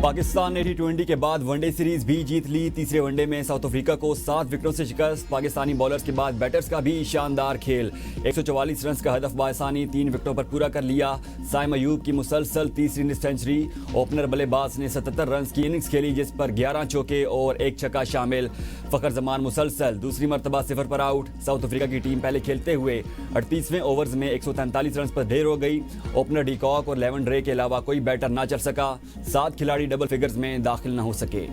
पाकिस्तान ने टी20 के बाद वनडे सीरीज भी जीत ली। तीसरे वनडे में साउथ अफ्रीका को 7 विकेटों से शिकस्त। पाकिस्तानी बॉलर्स के बाद बैटर्स का भी शानदार खेल। 144 रन का हदफ बासानी 3 विकेटों पर पूरा कर लिया। साइम अयूब की मुसलसल तीसरी सेंचुरी। ओपनर बल्लेबाज ने 77 रन की इनिंग्स खेली, जिस पर 11 चौके और 1 छक्का शामिल। फखर जमान मुसलसल दूसरी मरतबा 0 पर आउट। साउथ अफ्रीका की टीम पहले खेलते हुए 38वें ओवर्स में 143 रन पर ढेर हो गई। ओपनर डीकॉक और लेवन ड्रे के अलावा कोई बैटर ना चल सका। 7 खिलाड़ी डबल फिगर्स में दाखिल न हो सके।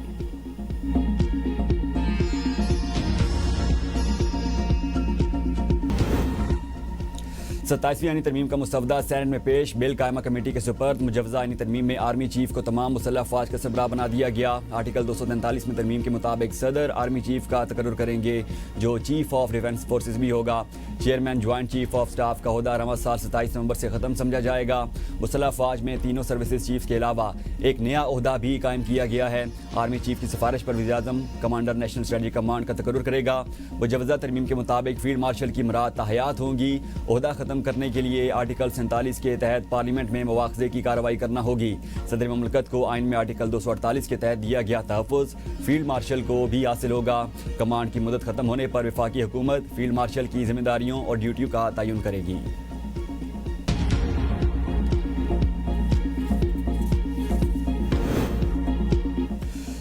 27वीं आईनी तरमीम का मुसवदा सेनेट में पेश। बिल कायमा कमेटी के सुपर्द। मुजवजा आईनी तरमीम में आर्मी चीफ को तमाम मुसल्लह अफवाज का सरबराह बना दिया गया। आर्टिकल 243 में तरमीम के मुताबिक सदर आर्मी चीफ का तकर्रुर करेंगे, जो चीफ ऑफ डिफेंस फोर्सेज भी होगा। Chairman joint chief of staff का ओहदा रवा साल 27 नवंबर से खत्म समझा जाएगा। मुसल्लह अफवाज में तीनों सर्विसेज चीफ के अलावा एक नया ओहदा भी कायम किया गया है। आर्मी चीफ की सिफारिश पर वज़ीर-ए-आज़म कमांडर नेशनल स्ट्रेटजी कमांड का तकर्रुर करेगा। मुजवजा तरमीम के मुताबिक फील्ड मार्शल की मुराद ताहयात होंगी। ओहदा खत्म करने के लिए आर्टिकल 47 के तहत पार्लियामेंट में मुआवजे की कार्रवाई करना होगी। सदर ममलकत को आइन में आर्टिकल 248 के तहत दिया गया तहफ़्फ़ुज़ फील्ड मार्शल को भी हासिल होगा। कमांड की मुद्दत खत्म होने पर वफाकी हुकूमत फील्ड मार्शल की जिम्मेदारियों और ड्यूटियों का तयन करेगी।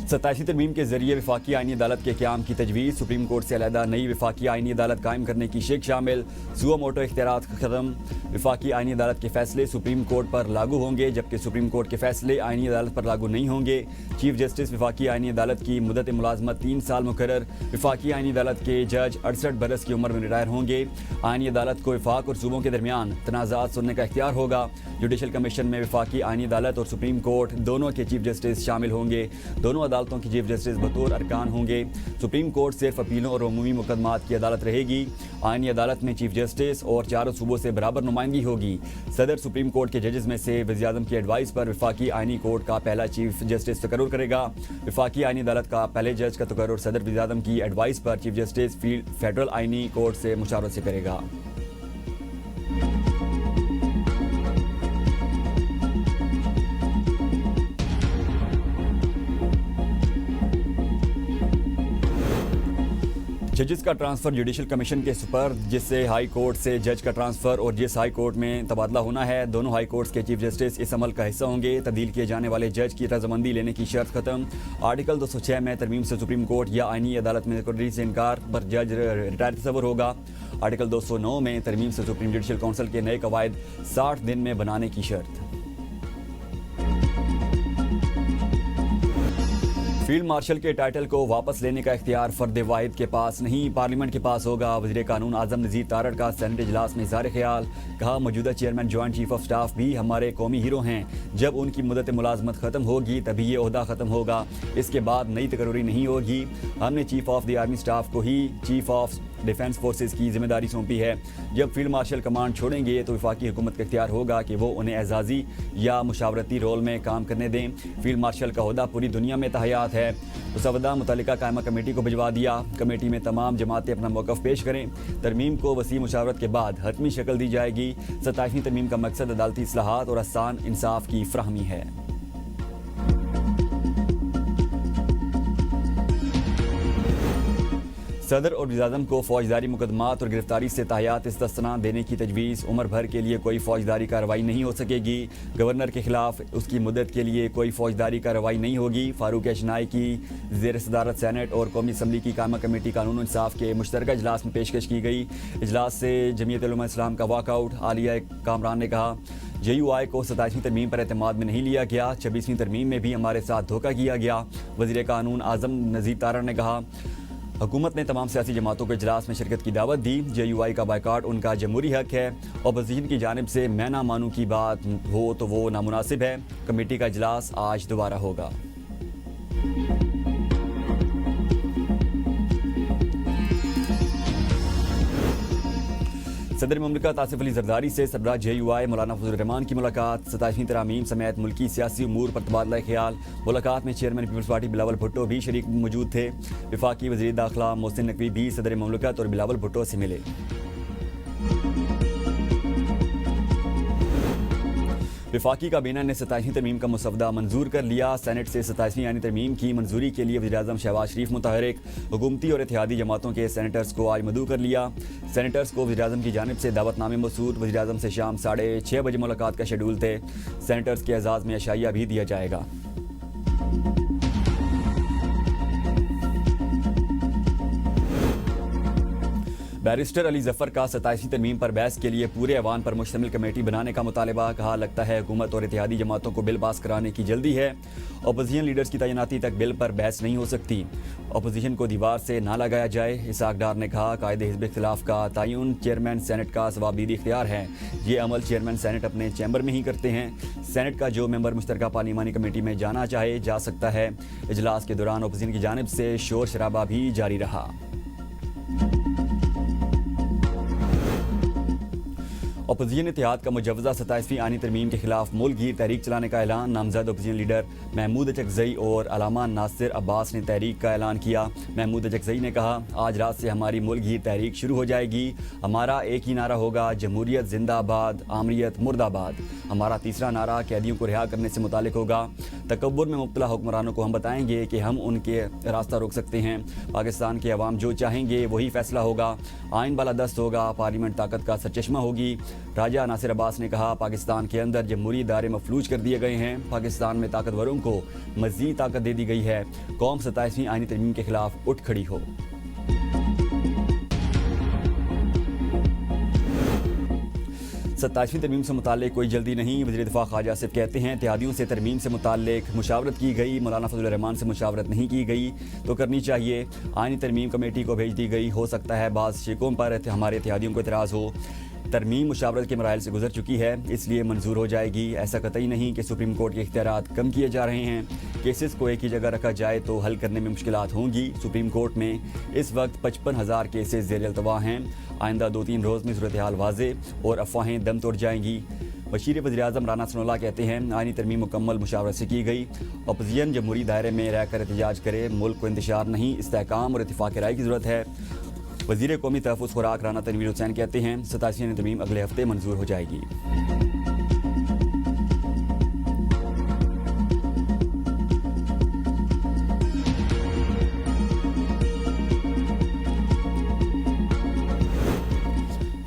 27वीं तरमीम के जरिए वफाकी आईनी अदालत के क़याम की तजवीज़। सुप्रीम कोर्ट से अलहदा नई वफाकी आईनी अदालत कायम करने की शेख शामिल। सुओ मोटो इख्तियारात खत्म। वफाकी आईनी अदालत के फैसले सुप्रीम कोर्ट पर लागू होंगे, जबकि सुप्रीम कोर्ट के फैसले आईनी अदालत पर लागू नहीं होंगे। चीफ जस्टिस वफाकी आईनी अदालत की मुद्दत मुलाजमत 3 साल मुकर्रर। वफाकी आईनी अदालत के जज 68 बरस की उम्र में रिटायर होंगे। आईनी अदालत को वफाक और सूबों के दरमियान तनाज़ात सुनने का इख्तियार होगा। जुडिशल कमीशन में वफाकी आईनी अदालत और सुप्रीम कोर्ट दोनों के चीफ जस्टिस शामिल होंगे। दोनों अदालतों के चीफ जस्टिस बतौर अरकान होंगे। सुप्रीम कोर्ट सिर्फ अपीलों और अमूमी मुकदमात की अदालत रहेगी। आईनी अदालत में चीफ जस्टिस और 4 सूबों से बराबर नुमाइंदगी होगी। सदर सुप्रीम कोर्ट के जजेस में से वज़ीर-ए-आज़म की एडवाइस पर वफाकी आईनी कोर्ट का पहला चीफ जस्टिस तकर्रुर करेगा। वफाकी आईनी अदालत का पहले जज का तकर्रुर सदर वज़ीर-ए-आज़म की एडवाइस पर चीफ जस्टिस फेडरल आईनी कोर्ट से मुशावरत से करेगा। जजेस का ट्रांसफ़र जुडिशल कमीशन के सुपर्द, जिससे हाई कोर्ट से जज का ट्रांसफ़र और जिस हाई कोर्ट में तबादला होना है, दोनों हाई कोर्ट्स के चीफ जस्टिस इस अमल का हिस्सा होंगे। तब्दील किए जाने वाले जज की रजामंदी लेने की शर्त खत्म। आर्टिकल 206 में तरमीम से सुप्रीम कोर्ट या आईनी अदालत में तकर्री से इनकार पर जज रिटायर तस्वर होगा। आर्टिकल 209 में तरमीम से सुप्रीम जुडिशल काउंसिल के नए कवायद 60 दिन में बनाने की शर्त। फील्ड मार्शल के टाइटल को वापस लेने का इख्तियार फर्द वाहिद के पास नहीं, पार्लियामेंट के पास होगा। वज़ीर कानून आज़म नज़ीर तारड़ का सेनेट इजलास में इज़हार ख्याल। कहा, मौजूदा chairman joint chief of staff भी हमारे कौमी हीरो हैं। जब उनकी मुद्दत मुलाजमत ख़त्म होगी तभी ये ओहदा ख़त्म होगा। इसके बाद नई तकर्री नहीं होगी। हमने chief of the army staff को ही चीफ ऑफ डिफेंस फोर्सेज की जिम्मेदारी सौंपी है। जब फील्ड मार्शल कमांड छोड़ेंगे तो वफाकी हुकूमत का इख्तियार होगा कि वो उन्हें एजाजी या मुशावरती रोल में काम करने दें। फील्ड मार्शल का ओहदा पूरी दुनिया में तहयात है। मुसवदा मुतल्लिका कायमा कमेटी को भिजवा दिया। कमेटी में तमाम जमातें अपना मौक़िफ़ पेश करें। तरमीम को वसी मुशावरत के बाद हतमी शक्ल दी जाएगी। 27वीं तरमीम का मकसद अदालती इस्लाहात और आसान इंसाफ की फ्राहमी है। सदर और वज़ीर-ए-आज़म को फौजदारी मुकदमात और गिरफ्तारी से ताहयात इस्तिस्ना देने की तजवीज़। उम्र भर के लिए कोई फौजदारी कार्रवाई नहीं हो सकेगी। गवर्नर के खिलाफ उसकी मुद्दत के लिए कोई फौजदारी कार्रवाई नहीं होगी। फारूक अशनाई की ज़ेर सदारत सेनेट और कौमी असम्बली की कायमा कमेटी कानून और इंसाफ के मुश्तरका इजलास में पेशकश की गई। इजलास से जमीयत उलमा इस्लाम का वॉकआउट। आलिया कामरान ने कहा, JUI को 27वीं तरमीम पर एतमाद में नहीं लिया गया। 26वीं तरमीम में भी हमारे साथ धोखा किया गया। वज़ीर कानून आज़म नज़ीर तारड़ ने कहा, हुकूमत ने तमाम सियासी जमातों को इजलास में शिरकत की दावत दी। JUI का बायकाट उनका जमहूरी हक है। अपोजिशन की जानिब से मैं ना मानूं की बात हो तो वो नामुनासिब है। कमेटी का इजलास आज दोबारा होगा। सदर ममलिकत आसिफ अली जरदारी से सरबराह JUI मौलाना फजल रहमान की मुलाकात। 27वीं तरामीम समेत मुल्की सियासी उमूर पर तबादला ख्याल। मुलाकात में चेयरमैन पीपल्स पार्टी बिलावल भुट्टो भी शरीक मौजूद थे। वफाकी वज़ीर दाखिला मोहसिन नकवी भी सदर ममलिकत और बिलावल भुट्टो से मिले। वफाकी काबीना ने 27वीं तरमीम का मसवदा मंजूर कर लिया। सेनेट से 27वीं आईनी तरमीम की मंजूरी के लिए वज़ीर-ए-आज़म शहबाज शरीफ मुतहरिक। हुकूमती और इत्तेहादी जमातों के सेनेटर्स को आज मदऊ कर लिया। सेनेटर्स को वज़ीर-ए-आज़म की जानिब से दावतनामे मौसूल। वज़ीर-ए-आज़म से शाम 6:30 बजे मुलाकात का शेड्यूल थे। सेनेटर्स के एजाज़ में अशाइया भी दिया जाएगा। बैरिस्टर अली जफर का 27वीं तरमीम पर बहस के लिए पूरे ऐवान पर मुश्तमिल कमेटी बनाने का मुतालबा। कहा, लगता है हुकूमत और इत्तेहादी जमातों को बिल पास कराने की जल्दी है। अपोजिशन लीडर्स की तैनाती तक बिल पर बहस नहीं हो सकती। अपोजिशन को दीवार से ना लगाया जाए। इसाक डार ने कहा, कायदे हिज़्ब इख्तिलाफ का तयन चेयरमैन सेनेट का सवाबदीदी इख्तियार है। ये अमल चेयरमैन सेनेट अपने चैम्बर में ही करते हैं। सेनेट का जो मेंबर मुश्तरका पार्लिमानी कमेटी में जाना चाहे जा सकता है। इजलास के दौरान अपोजिशन की जानिब से शोर शराबा भी जारी रहा। अपोजिशन इत्तेहाद का मुजव्वज़ा 27वीं आईनी तरमीम के खिलाफ मुल्क गिर तहरीक चलाने का ऐलान। नामजद अपोजिशन लीडर महमूद अचकज़ई और अलामा नासिर अब्बास ने तहरीक का ऐलान किया। महमूद अचकज़ई ने कहा, आज रात से हमारी मुल्क गिर तहरीक शुरू हो जाएगी। हमारा एक ही नारा होगा, जमहूरियत जिंदाबाद, आमरीत मुर्दाबाद। हमारा तीसरा नारा कैदियों को रिहा करने से मुतालिक होगा। तकब्बुर में मुब्तला हुक्मरानों को हम बताएंगे कि हम उनके रास्ता रोक सकते हैं। पाकिस्तान के अवाम जो चाहेंगे वही फैसला होगा। आइन बाला दस्त होगा। पार्लियामेंट ताकत का सरचश्मा होगी। राजा नासिर अब्बास ने कहा, पाकिस्तान के अंदर जमहूरी इदारे मफलूज कर दिए गए हैं। पाकिस्तान में ताकतवरों को मज़ीद ताकत दे दी गई है। कौम 27वीं आईनी तरमीम के खिलाफ उठ खड़ी हो। 27वीं तरमीम से मुताल्लिक कोई जल्दी नहीं। वज़ीर दिफा ख्वाजा आसिफ कहते हैं, इत्तेहादियों से तरमीम से मुताल्लिक मुशावरत की गई। मौलाना फजल रहमान से मुशावरत नहीं की गई तो करनी चाहिए। आईनी तरमीम कमेटी को भेज दी गई। हो सकता है बाज़ शिकों पर हमारे इत्तेहादियों को एतराज़ हो। तरमीम मुशावरत के मराइल से गुजर चुकी है, इसलिए मंजूर हो जाएगी। ऐसा कतई नहीं कि सुप्रीम कोर्ट के इख्तियारात कम किए जा रहे हैं। केसेस को एक ही जगह रखा जाए तो हल करने में मुश्किलात होंगी। सुप्रीम कोर्ट में इस वक्त 55,000 केसेस ज़ेर अल्तवा हैं। आइंदा 2-3 रोज़ में सूरत हाल वाज़े और अफवाहें दम तोड़ जाएंगी। बशीर वज़ीर-ए-आज़म राना सनाउल्लाह कहते हैं, आईनी तरमीम मुकम्मल मुशावरत से की गई। अपोजिशन जमहूरी दायरे में रहकर एहतजाज करे। मुल्क को इंतशार नहीं, इस्तेहकाम और इत्तिफाक़ राय की ज़रूरत है। वज़ीर कौमी तहफ़्फ़ुज़ खुराक राना तनवीर हुसैन कहते हैं, 27वीं तरमीम अगले हफ्ते मंजूर हो जाएगी।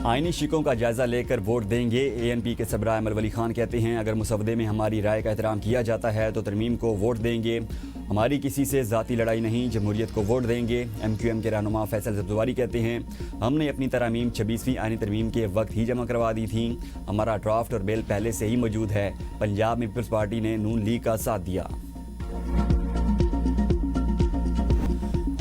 आईनी शिकों का जायज़ा लेकर वोट देंगे। ANP के सरबराह अमर वली खान कहते हैं, अगर मुसवदे में हमारी राय का एहतराम किया जाता है तो तरमीम को वोट देंगे। हमारी किसी से ज़ाती लड़ाई नहीं, जमहूरियत को वोट देंगे। MQM के रहनुमा फैसल जब्जवारी कहते हैं, हमने अपनी तरमीम 26वीं आईनी तरमीम के वक्त ही जमा करवा दी थी। हमारा ड्राफ्ट और बिल पहले से ही मौजूद है। पंजाब में पीपल्स पार्टी ने नून लीग का साथ दिया।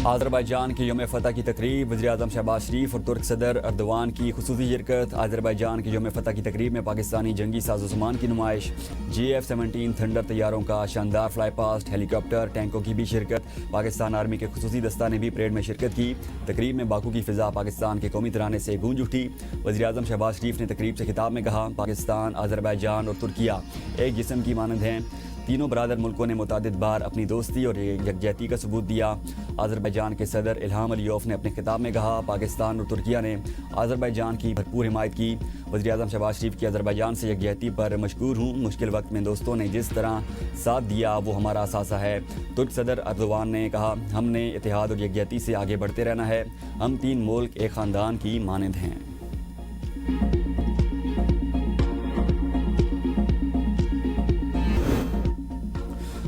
अज़रबैजान के यौम फ़तह की तकरीब। वज़ीर-ए-आज़म शहबाज शरीफ और तुर्क सदर अर्दवान की खुसूसी शिरकत। अज़रबैजान के यौम फ़तह की तकरीब में पाकिस्तानी जंगी साज़ो-सामान की नुमाइश। JF-17 थंडर तैयारों का शानदार फ्लाई पास्ट। हेलीकॉप्टर टैंकों की भी शिरकत। पाकिस्तान आर्मी के खुसूसी दस्ता ने भी परेड में शिरकत की। तकरीब में बाकू की फ़िज़ा पाकिस्तान के कौमी तराने से गूंज उठी। वज़ीर-ए-आज़म शहबाज शरीफ ने तकरीब से खिताब में कहा, पाकिस्तान, अज़रबैजान और तुर्किया एक जिस्म की मानंद हैं। तीनों बरादर मुल्कों ने मुतादिद बार अपनी दोस्ती और यकजहती का सबूत दिया। अज़रबैजान के सदर इल्हाम अलियोफ ने अपने खिताब में कहा, पाकिस्तान और तुर्किया ने अज़रबैजान की भरपूर हिमायत की। वज़ीर-ए-आज़म शहबाज शरीफ की अज़रबैजान से यकजहती पर मशकूर हूँ। मुश्किल वक्त में दोस्तों ने जिस तरह साथ दिया वो हमारा असासा है। तुर्क सदर अर्दवान ने कहा, हमने इत्तेहाद और यकजहती से आगे बढ़ते रहना है। हम 3 मुल्क एक ख़ानदान की मानंद हैं।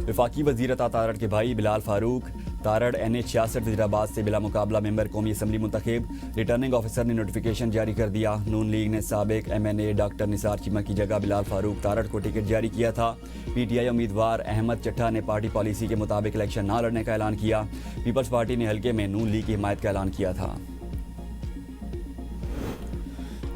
वफाकी वज़ीर अता तारड़ के भाई बिलाल फारूक तारड़ NH-66 वज़ीराबाद से बिला मुकाबला मेंबर कौमी असम्बली मुंतखब। रिटर्निंग ऑफिसर ने नोटिफिकेशन जारी कर दिया। नून लीग ने साबिक MNA डॉक्टर निसार चीमा की जगह बिलाल फारूक तारड़ को टिकट जारी किया था। PTI उम्मीदवार अहमद चट्टा ने पार्टी पॉलिसी के मुताबिक इलेक्शन न लड़ने का ऐलान किया। पीपल्स पार्टी ने हल्के में नून लीग की हिमायत का ऐलान किया था।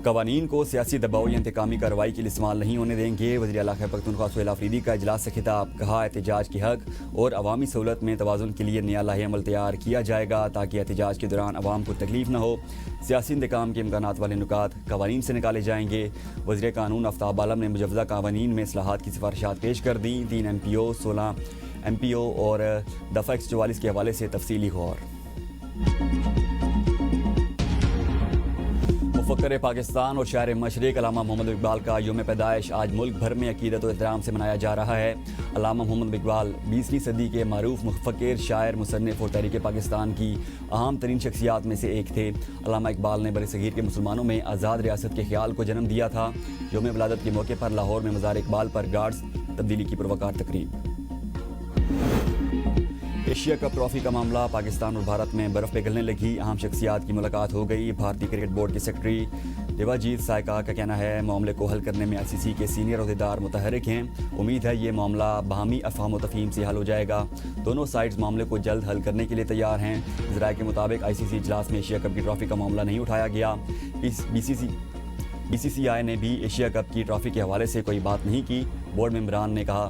कवानीन को सियासी दबाव या इंतकामी कार्रवाई के लिए इस्तेमाल नहीं होने देंगे। वज़ीर आला खैबर पख्तूनख्वा सुहेल आफरीदी का इजलास से खिताब। कहा, एहतजाज के हक और अवामी सहूलत में तवाज़ुन के लिए नया लाहे अमल तैयार किया जाएगा ताकि एहतजाज के दौरान अवाम को तकलीफ न हो। सियासी इंतकाम के इम्कानात वाले नुकात कवानीन से निकाले जाएंगे। वज़ीर कानून आफ्ताब आलम ने मुजव्वज़ा कवानीन में इस्लाहात की सिफारिशात पेश कर दी। 3 MPO 16 MPO और दफ़ा 144 के हवाले से तफसीली गौर। मुफक्कर पाकिस्तान और शायर मशरिक अल्लामा मोहम्मद इकबाल का यौम पैदाइश आज मुल्क भर में अकीदत और एहतराम से मनाया जा रहा है। अल्लामा मोहम्मद इकबाल 20वीं सदी के मारूफ मुफक्किर, शायर, मुसन्निफ और तहरीक पाकिस्तान की अहम तरीन शख्सियात में से एक थे। अल्लामा इकबाल ने बरसगीर के मुसलमानों में आज़ाद रियासत के ख्याल को जन्म दिया था। यौम विलादत के मौके पर लाहौर में मज़ार इकबाल पर गार्ड्स तब्दीली की पुरवकार तकरीब। एशिया कप ट्रॉफी का मामला, पाकिस्तान और भारत में बर्फ़ पिघलने लगी, अहम शख्सियात की मुलाकात हो गई। भारतीय क्रिकेट बोर्ड के सेक्रेटरी देवाजीत सायका का कहना है मामले को हल करने में ICC के सीनियर अहदेदार मुतहरिक हैं। उम्मीद है ये मामला बाहमी अफ़हाम व तफ़हीम से हल हो जाएगा। दोनों साइड्स मामले को जल्द हल करने के लिए तैयार हैं। ज़राए के मुताबिक ICC इजलास में एशिया कप की ट्रॉफी का मामला नहीं उठाया गया। BCCI ने भी एशिया कप की ट्रॉफी के हवाले से कोई बात नहीं की। बोर्ड मेंबरान ने कहा